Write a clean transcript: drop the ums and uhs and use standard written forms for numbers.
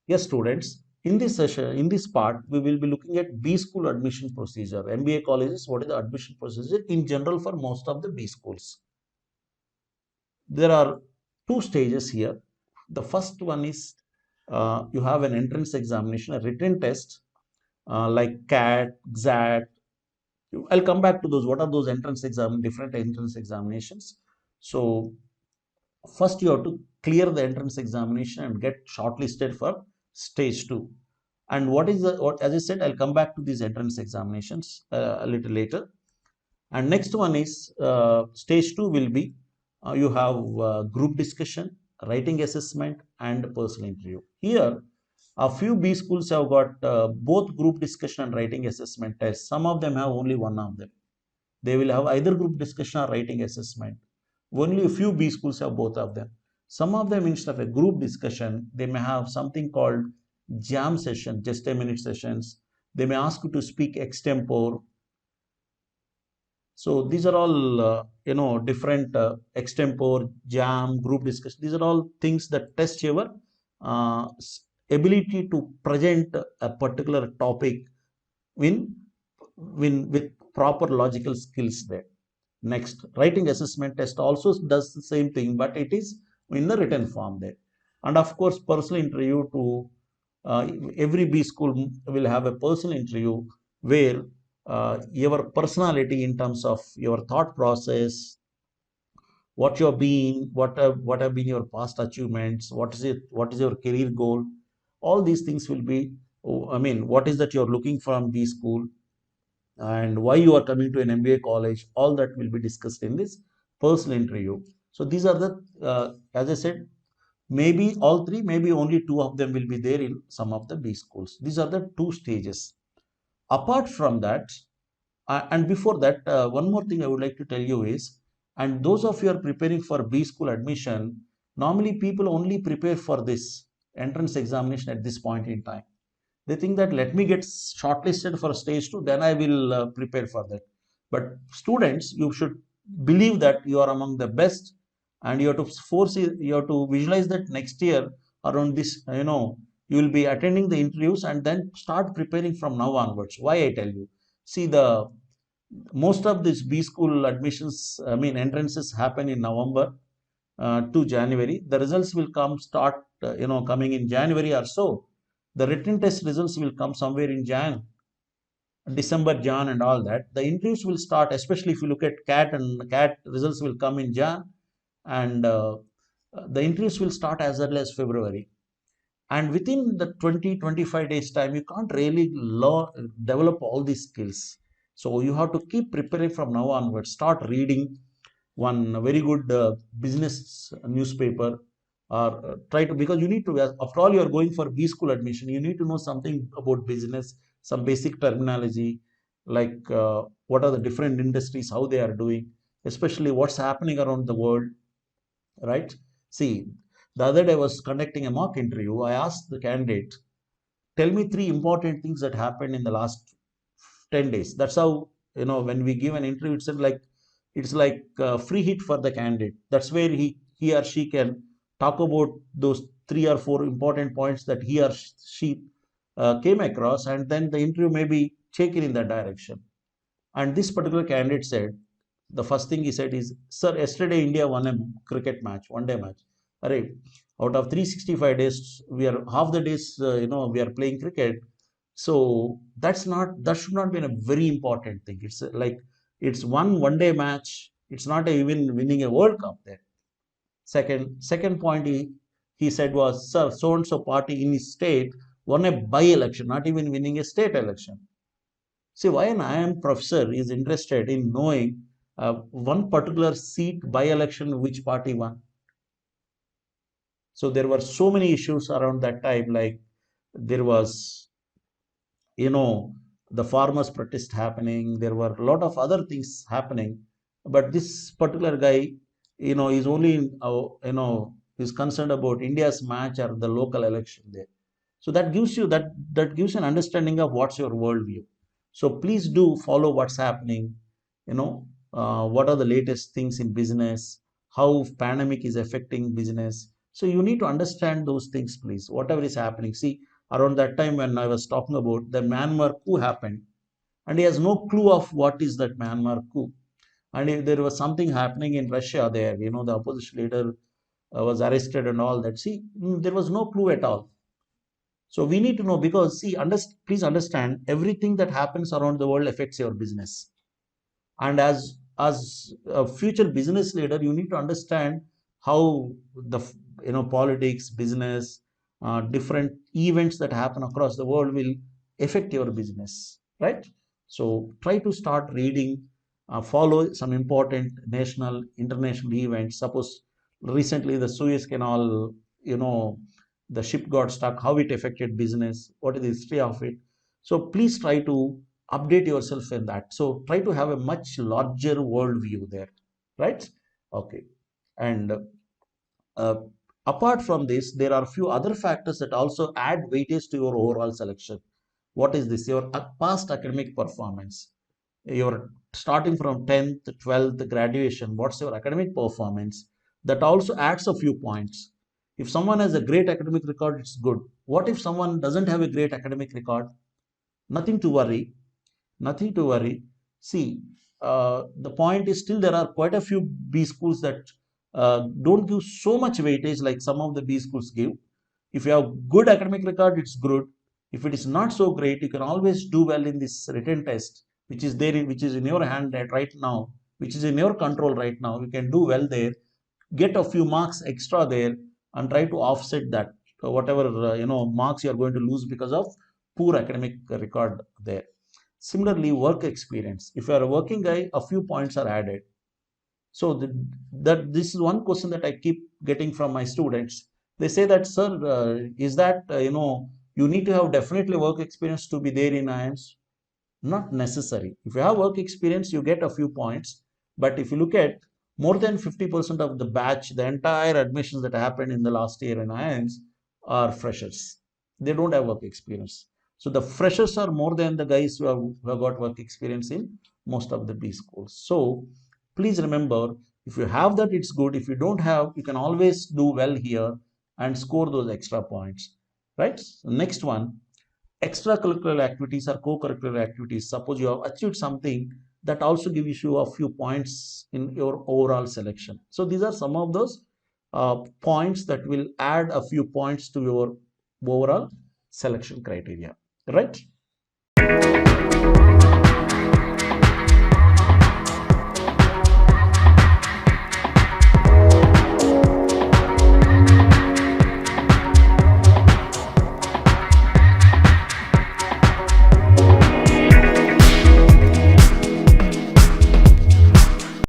Yes, students, in this session, in this part, we will be looking at B school admission procedure. MBA colleges, what is the admission procedure in general for most of the B schools? There are two stages here. The first one is you have an entrance examination, a written test like CAT, XAT. I'll come back to those. What are those different entrance examinations? So first you have to clear the entrance examination and get shortlisted for stage 2. And what is the what as I said, I'll come back to these entrance examinations a little later. And next one is stage 2 will be you have group discussion, writing assessment, and personal interview. Here a few B schools have got both group discussion and writing assessment tests. Some of them have only one of them. They will have either group discussion or writing assessment. Only a few B schools have both of them. Some of them, instead of a group discussion, they may have something called jam session, just 10-minute sessions. They may ask you to speak extempore. So these are all, different extempore, jam, group discussion. These are all things that test your uh, ability to present a particular topic in, with proper logical skills there. Next, writing assessment test also does the same thing, but it is in the written form there. And of course, personal interview to every B school will have a personal interview where your personality in terms of your thought process, what you're being, what have been your past achievements, what is your career goal, all these things will be, I mean, what is that you're looking from B school, and why you are coming to an MBA college, all that will be discussed in this personal interview. So these are the, as I said, maybe all three, maybe only two of them will be there in some of the B schools. These are the two stages. Apart from that, and before that, one more thing I would like to tell you is, and those of you are preparing for B school admission, normally people only prepare for this entrance examination at this point in time. They think that let me get shortlisted for stage 2, then I will prepare for that. But students, you should believe that you are among the best, and you have to force it, you have to visualize that next year around this, you will be attending the interviews and then start preparing from now onwards. Why I tell you, see, the most of these B school admissions, I mean entrances, happen in November to January. The results will coming in January or so. The written test results will come somewhere in December, Jan, and all that. The interviews will start, especially if you look at CAT, and CAT results will come in Jan, and the interviews will start as early as February. And within the 20-25 days time, you can't really develop all these skills. So you have to keep preparing from now onwards. Start reading one very good business newspaper, or try to, because you need to, after all you are going for B school admission, you need to know something about business, some basic terminology, like what are the different industries, how they are doing, especially what's happening around the world, right? See, the other day I was conducting a mock interview. I asked the candidate, tell me three important things that happened in the last 10 days. That's how, when we give an interview, it's like free hit for the candidate. That's where he or she can talk about those three or four important points that he or she came across, and then the interview may be taken in that direction. And this particular candidate said, the first thing he said is, sir, yesterday India won a cricket match, one day match. Array, out of 365 days, we are half the days, we are playing cricket. So that should not be a very important thing. It's like, it's one day match. It's not even winning a World Cup there. Second point he said was, sir, so and so party in his state won a by election, not even winning a state election. See, why an IIM professor is interested in knowing one particular seat by election, which party won. So there were so many issues around that time, like there was, you know, the farmers' protest happening. There were a lot of other things happening, but this particular guy, is only, is concerned about India's match or the local election there. So that gives an understanding of what's your worldview. So please do follow what's happening. What are the latest things in business, how pandemic is affecting business. So you need to understand those things, please, whatever is happening. See, around that time when I was talking about the Myanmar coup happened, and he has no clue of what is that Myanmar coup. And if there was something happening in Russia there, the opposition leader was arrested and all that. See, there was no clue at all. So we need to know, because see, please understand, everything that happens around the world affects your business. And as a future business leader, you need to understand how the politics, business, different events that happen across the world will affect your business, right? So try to start reading, follow some important national, international events. Suppose recently the Suez Canal, the ship got stuck, how it affected business, what is the history of it. So please try to update yourself in that. So try to have a much larger worldview there, right? Okay. And uh, apart from this, there are a few other factors that also add weightage to your overall selection. What is this? Your past academic performance. Your starting from 10th, 12th, graduation, what's your academic performance? That also adds a few points. If someone has a great academic record, it's good. What if someone doesn't have a great academic record? Nothing to worry. Nothing to worry. See, the point is, still there are quite a few B schools that don't give so much weightage like some of the B schools give. If you have good academic record, it's good. If it is not so great, you can always do well in this written test, which is there, which is in your hand right now, which is in your control right now. You can do well there, get a few marks extra there, and try to offset that, whatever marks you are going to lose because of poor academic record there. Similarly, work experience. If you are a working guy, a few points are added. So that this is one question that I keep getting from my students. They say that, sir, is that you need to have definitely work experience to be there in IIMS? Not necessary. If you have work experience, you get a few points. But if you look at more than 50% of the batch, the entire admissions that happened in the last year in IIMS are freshers. They don't have work experience. So the freshers are more than the guys who have got work experience in most of the B schools. So please remember, if you have that, it's good. If you don't have, you can always do well here and score those extra points. Right? Next one, extracurricular activities or co-curricular activities. Suppose you have achieved something, that also gives you a few points in your overall selection. So these are some of those points that will add a few points to your overall selection criteria, right?